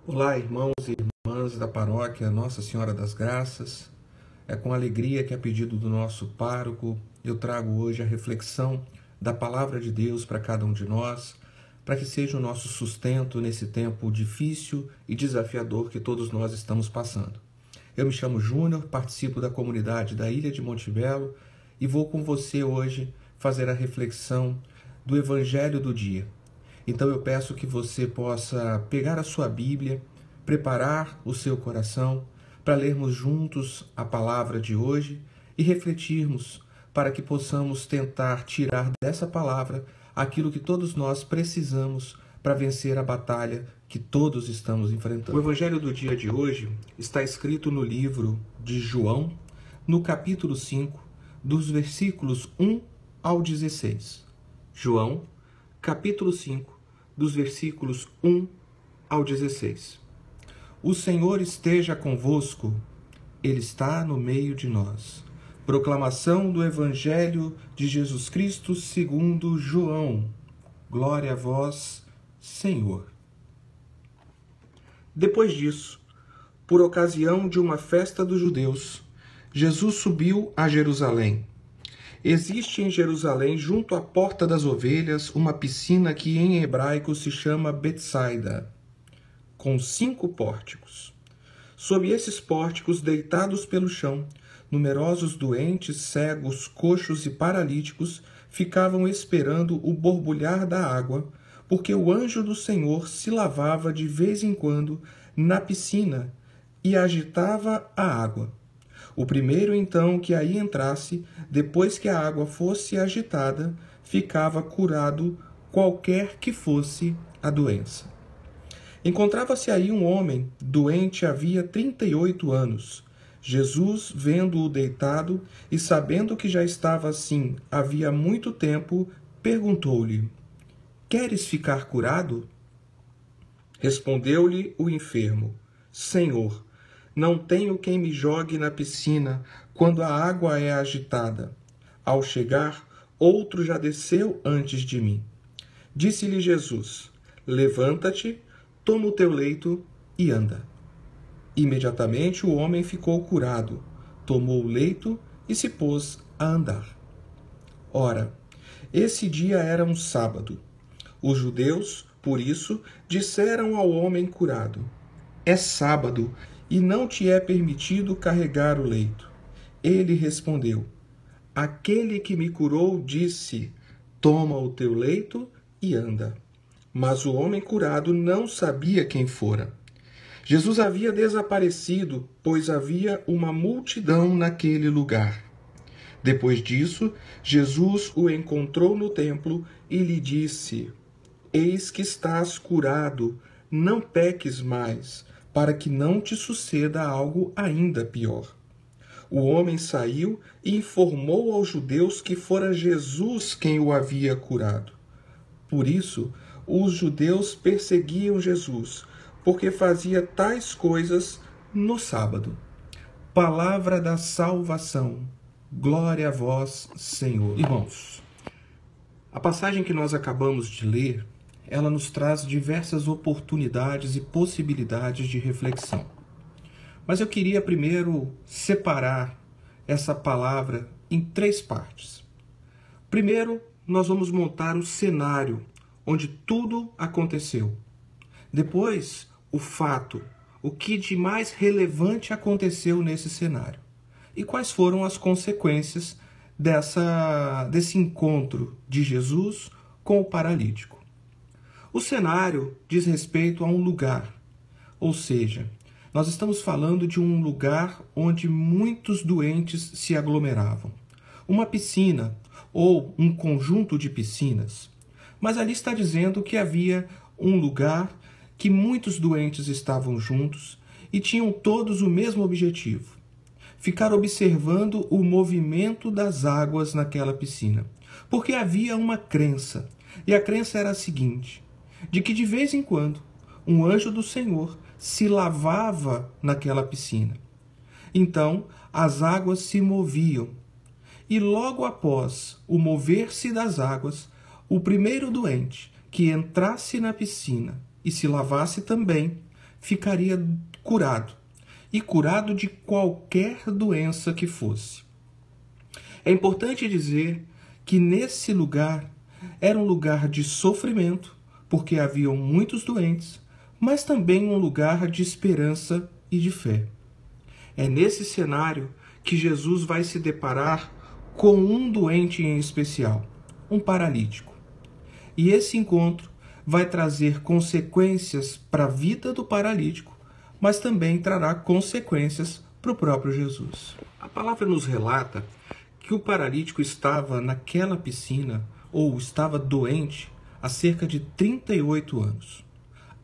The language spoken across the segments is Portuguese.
Olá, irmãos e irmãs da paróquia Nossa Senhora das Graças. É com alegria que, a pedido do nosso pároco, eu trago hoje a reflexão da Palavra de Deus para cada um de nós, para que seja o nosso sustento nesse tempo difícil e desafiador que todos nós estamos passando. Eu me chamo Júnior, participo da comunidade da Ilha de Montebello e vou com você hoje fazer a reflexão do Evangelho do dia. Então eu peço que você possa pegar a sua Bíblia, preparar o seu coração para lermos juntos a palavra de hoje e refletirmos para que possamos tentar tirar dessa palavra aquilo que todos nós precisamos para vencer a batalha que todos estamos enfrentando. O Evangelho do dia de hoje está escrito no livro de João, no capítulo 5, dos versículos 1 ao 16. João, capítulo 5, dos versículos 1 ao 16. O Senhor esteja convosco, Ele está no meio de nós. Proclamação do Evangelho de Jesus Cristo segundo João. Glória a vós, Senhor. Depois disso, por ocasião de uma festa dos judeus, Jesus subiu a Jerusalém. Existe em Jerusalém, junto à Porta das Ovelhas, uma piscina que em hebraico se chama Betsaida, com 5 pórticos. Sob esses pórticos, deitados pelo chão, numerosos doentes, cegos, coxos e paralíticos ficavam esperando o borbulhar da água, porque o anjo do Senhor se lavava de vez em quando na piscina e agitava a água. O primeiro, então, que aí entrasse, depois que a água fosse agitada, ficava curado, qualquer que fosse a doença. Encontrava-se aí um homem, doente havia 38 anos. Jesus, vendo-o deitado e sabendo que já estava assim havia muito tempo, perguntou-lhe: Queres ficar curado? Respondeu-lhe o enfermo: Senhor, não tenho quem me jogue na piscina quando a água é agitada. Ao chegar, outro já desceu antes de mim. Disse-lhe Jesus: Levanta-te, toma o teu leito e anda. Imediatamente o homem ficou curado, tomou o leito e se pôs a andar. Ora, esse dia era um sábado. Os judeus, por isso, disseram ao homem curado: É sábado, e não te é permitido carregar o leito. Ele respondeu: Aquele que me curou disse: Toma o teu leito e anda. Mas o homem curado não sabia quem fora. Jesus havia desaparecido, pois havia uma multidão naquele lugar. Depois disso, Jesus o encontrou no templo e lhe disse: Eis que estás curado, não peques mais, para que não te suceda algo ainda pior. O homem saiu e informou aos judeus que fora Jesus quem o havia curado. Por isso, os judeus perseguiam Jesus, porque fazia tais coisas no sábado. Palavra da salvação. Glória a vós, Senhor. Irmãos, a passagem que nós acabamos de ler, ela nos traz diversas oportunidades e possibilidades de reflexão. Mas eu queria primeiro separar essa palavra em 3 partes. Primeiro, nós vamos montar o cenário onde tudo aconteceu. Depois, o fato, o que de mais relevante aconteceu nesse cenário. E quais foram as consequências desse encontro de Jesus com o paralítico. O cenário diz respeito a um lugar, ou seja, nós estamos falando de um lugar onde muitos doentes se aglomeravam. Uma piscina ou um conjunto de piscinas. Mas ali está dizendo que havia um lugar que muitos doentes estavam juntos e tinham todos o mesmo objetivo: ficar observando o movimento das águas naquela piscina. Porque havia uma crença, e a crença era a seguinte: de que de vez em quando um anjo do Senhor se lavava naquela piscina. Então as águas se moviam, e logo após o mover-se das águas, o primeiro doente que entrasse na piscina e se lavasse também, ficaria curado, e curado de qualquer doença que fosse. É importante dizer que nesse lugar era um lugar de sofrimento, porque haviam muitos doentes, mas também um lugar de esperança e de fé. É nesse cenário que Jesus vai se deparar com um doente em especial, um paralítico. E esse encontro vai trazer consequências para a vida do paralítico, mas também trará consequências para o próprio Jesus. A palavra nos relata que o paralítico estava naquela piscina, ou estava doente, há cerca de 38 anos.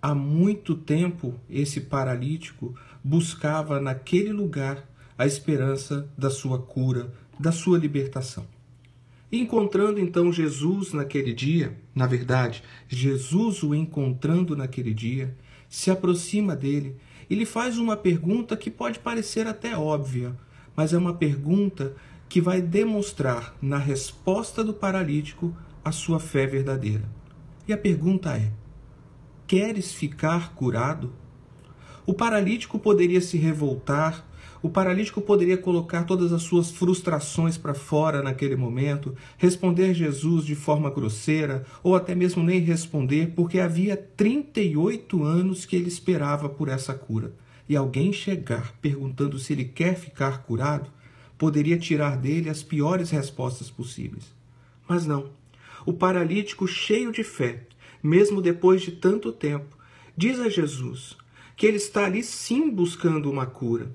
Há muito tempo esse paralítico buscava naquele lugar a esperança da sua cura, da sua libertação. E encontrando então Jesus naquele dia, na verdade, Jesus o encontrando naquele dia, se aproxima dele e lhe faz uma pergunta que pode parecer até óbvia, mas é uma pergunta que vai demonstrar na resposta do paralítico a sua fé verdadeira. E a pergunta é: queres ficar curado? O paralítico poderia se revoltar, o paralítico poderia colocar todas as suas frustrações para fora naquele momento, responder Jesus de forma grosseira, ou até mesmo nem responder, porque havia 38 anos que ele esperava por essa cura. E alguém chegar perguntando se ele quer ficar curado, poderia tirar dele as piores respostas possíveis. Mas não. O paralítico, cheio de fé, mesmo depois de tanto tempo, diz a Jesus que ele está ali sim buscando uma cura,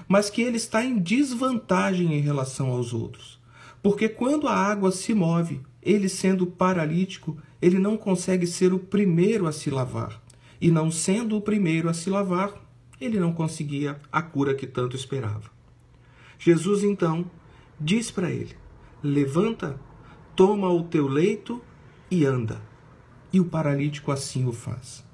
mas que ele está em desvantagem em relação aos outros. Porque quando a água se move, ele sendo paralítico, ele não consegue ser o primeiro a se lavar. E não sendo o primeiro a se lavar, ele não conseguia a cura que tanto esperava. Jesus então diz para ele: levanta, toma o teu leito e anda. E o paralítico assim o faz.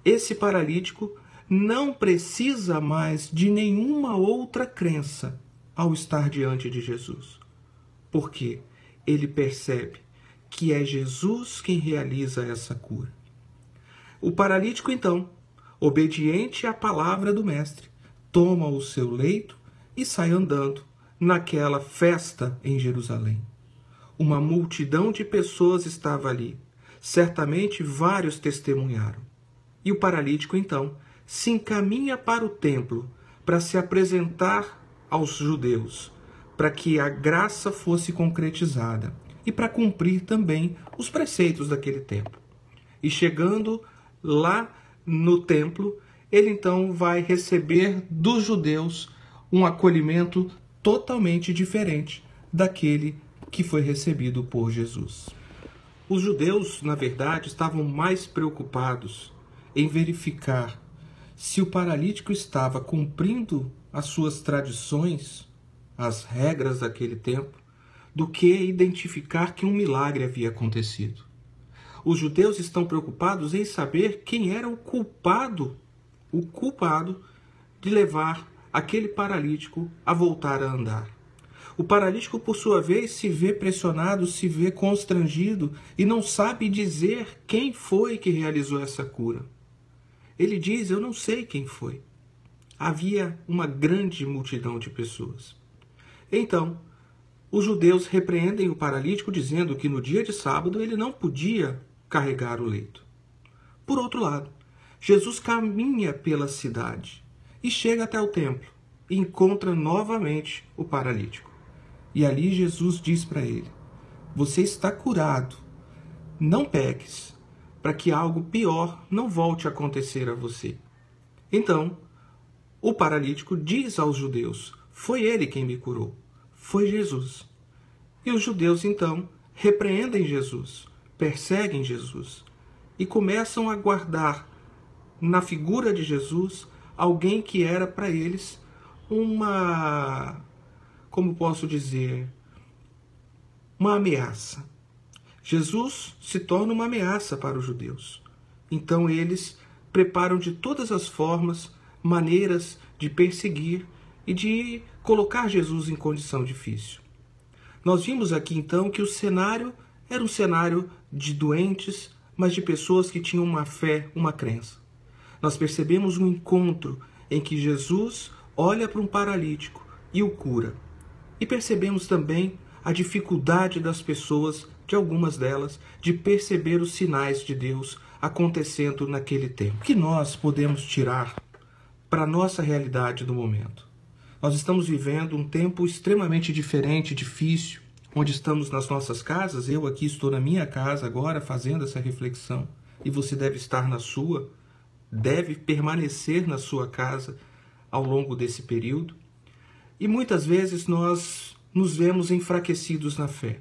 Esse paralítico não precisa mais de nenhuma outra crença ao estar diante de Jesus, porque ele percebe que é Jesus quem realiza essa cura. O paralítico, então, obediente à palavra do Mestre, toma o seu leito e sai andando naquela festa em Jerusalém. Uma multidão de pessoas estava ali. Certamente vários testemunharam. E o paralítico, então, se encaminha para o templo para se apresentar aos judeus, para que a graça fosse concretizada e para cumprir também os preceitos daquele tempo. E chegando lá no templo, ele então vai receber dos judeus um acolhimento totalmente diferente daquele que foi recebido por Jesus. Os judeus, na verdade, estavam mais preocupados em verificar se o paralítico estava cumprindo as suas tradições, as regras daquele tempo, do que identificar que um milagre havia acontecido. Os judeus estão preocupados em saber quem era o culpado de levar aquele paralítico a voltar a andar. O paralítico, por sua vez, se vê pressionado, se vê constrangido e não sabe dizer quem foi que realizou essa cura. Ele diz: eu não sei quem foi. Havia uma grande multidão de pessoas. Então, os judeus repreendem o paralítico dizendo que no dia de sábado ele não podia carregar o leito. Por outro lado, Jesus caminha pela cidade e chega até o templo e encontra novamente o paralítico. E ali Jesus diz para ele: você está curado, não peques, para que algo pior não volte a acontecer a você. Então, o paralítico diz aos judeus: foi ele quem me curou, foi Jesus. E os judeus então repreendem Jesus, perseguem Jesus e começam a guardar na figura de Jesus alguém que era para eles como posso dizer, uma ameaça. Jesus se torna uma ameaça para os judeus. Então eles preparam de todas as formas, maneiras de perseguir e de colocar Jesus em condição difícil. Nós vimos aqui então que o cenário era um cenário de doentes, mas de pessoas que tinham uma fé, uma crença. Nós percebemos um encontro em que Jesus olha para um paralítico e o cura. E percebemos também a dificuldade das pessoas, de algumas delas, de perceber os sinais de Deus acontecendo naquele tempo. O que nós podemos tirar para a nossa realidade do momento? Nós estamos vivendo um tempo extremamente diferente, difícil, onde estamos nas nossas casas. Eu aqui estou na minha casa agora fazendo essa reflexão, e você deve estar na sua, deve permanecer na sua casa ao longo desse período. E muitas vezes nós nos vemos enfraquecidos na fé,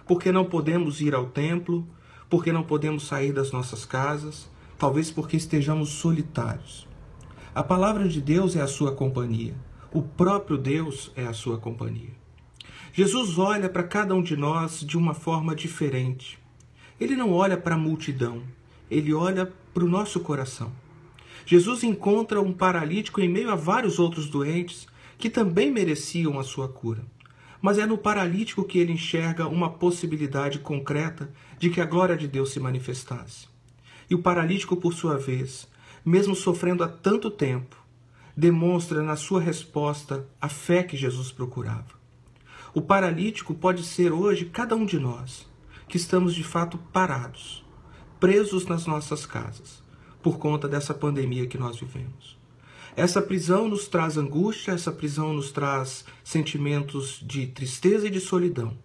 porque não podemos ir ao templo, porque não podemos sair das nossas casas, talvez porque estejamos solitários. A palavra de Deus é a sua companhia, o próprio Deus é a sua companhia. Jesus olha para cada um de nós de uma forma diferente. Ele não olha para a multidão, ele olha para o nosso coração. Jesus encontra um paralítico em meio a vários outros doentes que também mereciam a sua cura. Mas é no paralítico que ele enxerga uma possibilidade concreta de que a glória de Deus se manifestasse. E o paralítico, por sua vez, mesmo sofrendo há tanto tempo, demonstra na sua resposta a fé que Jesus procurava. O paralítico pode ser hoje cada um de nós, que estamos de fato parados, presos nas nossas casas, por conta dessa pandemia que nós vivemos. Essa prisão nos traz angústia, essa prisão nos traz sentimentos de tristeza e de solidão.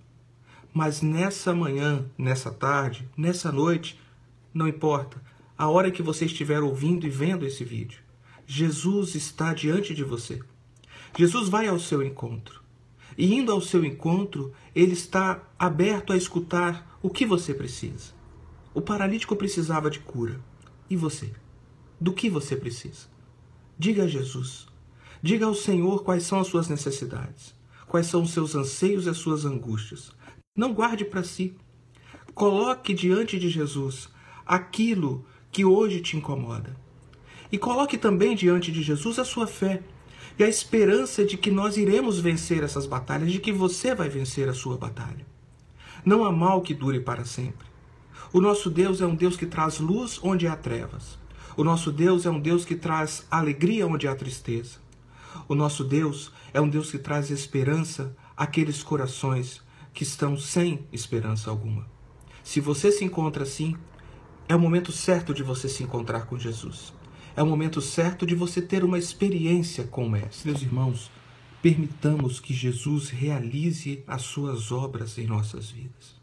Mas nessa manhã, nessa tarde, nessa noite, não importa a hora que você estiver ouvindo e vendo esse vídeo, Jesus está diante de você. Jesus vai ao seu encontro. E indo ao seu encontro, ele está aberto a escutar o que você precisa. O paralítico precisava de cura. E você? Do que você precisa? Diga a Jesus. Diga ao Senhor quais são as suas necessidades, quais são os seus anseios e as suas angústias. Não guarde para si. Coloque diante de Jesus aquilo que hoje te incomoda. E coloque também diante de Jesus a sua fé e a esperança de que nós iremos vencer essas batalhas, de que você vai vencer a sua batalha. Não há mal que dure para sempre. O nosso Deus é um Deus que traz luz onde há trevas. O nosso Deus é um Deus que traz alegria onde há tristeza. O nosso Deus é um Deus que traz esperança àqueles corações que estão sem esperança alguma. Se você se encontra assim, é o momento certo de você se encontrar com Jesus. É o momento certo de você ter uma experiência com o Mestre. Meus irmãos, permitamos que Jesus realize as suas obras em nossas vidas.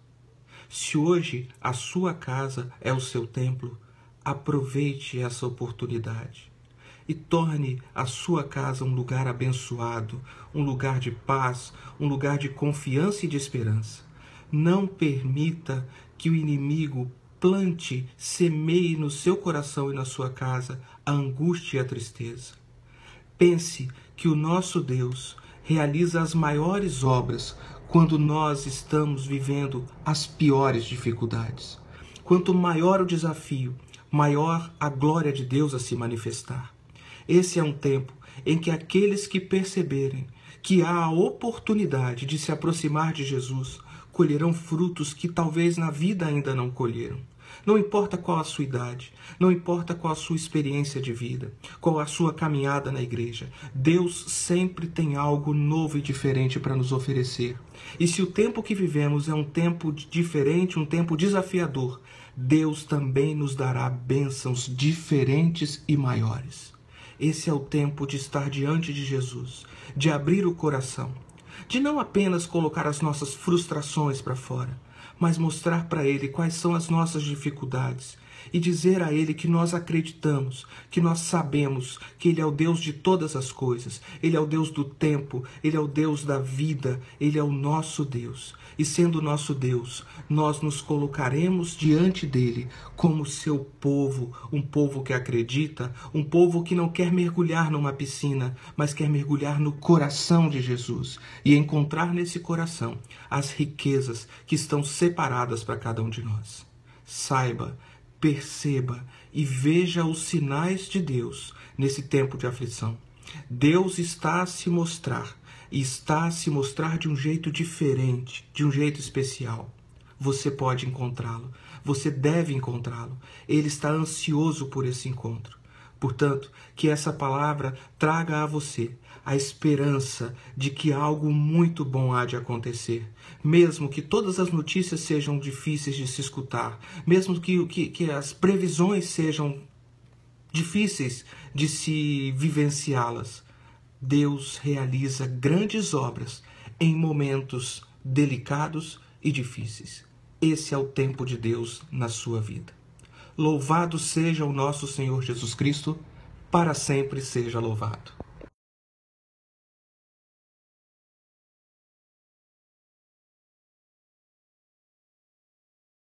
Se hoje a sua casa é o seu templo, aproveite essa oportunidade e torne a sua casa um lugar abençoado, um lugar de paz, um lugar de confiança e de esperança. Não permita que o inimigo plante, semeie no seu coração e na sua casa a angústia e a tristeza. Pense que o nosso Deus realiza as maiores obras quando nós estamos vivendo as piores dificuldades. Quanto maior o desafio, maior a glória de Deus a se manifestar. Esse é um tempo em que aqueles que perceberem que há a oportunidade de se aproximar de Jesus colherão frutos que talvez na vida ainda não colheram. Não importa qual a sua idade, não importa qual a sua experiência de vida, qual a sua caminhada na igreja, Deus sempre tem algo novo e diferente para nos oferecer. E se o tempo que vivemos é um tempo diferente, um tempo desafiador, Deus também nos dará bênçãos diferentes e maiores. Esse é o tempo de estar diante de Jesus, de abrir o coração, de não apenas colocar as nossas frustrações para fora, mas mostrar para Ele quais são as nossas dificuldades e dizer a Ele que nós acreditamos, que nós sabemos que Ele é o Deus de todas as coisas, Ele é o Deus do tempo, Ele é o Deus da vida, Ele é o nosso Deus. E sendo nosso Deus, nós nos colocaremos diante dEle como seu povo, um povo que acredita, um povo que não quer mergulhar numa piscina, mas quer mergulhar no coração de Jesus e encontrar nesse coração as riquezas que estão separadas para cada um de nós. Saiba, perceba e veja os sinais de Deus nesse tempo de aflição. Deus está a se mostrar, e está a se mostrar de um jeito diferente, de um jeito especial. Você pode encontrá-lo, você deve encontrá-lo. Ele está ansioso por esse encontro. Portanto, que essa palavra traga a você a esperança de que algo muito bom há de acontecer. Mesmo que todas as notícias sejam difíceis de se escutar, mesmo que as previsões sejam difíceis de se vivenciá-las, Deus realiza grandes obras em momentos delicados e difíceis. Esse é o tempo de Deus na sua vida. Louvado seja o nosso Senhor Jesus Cristo, para sempre seja louvado.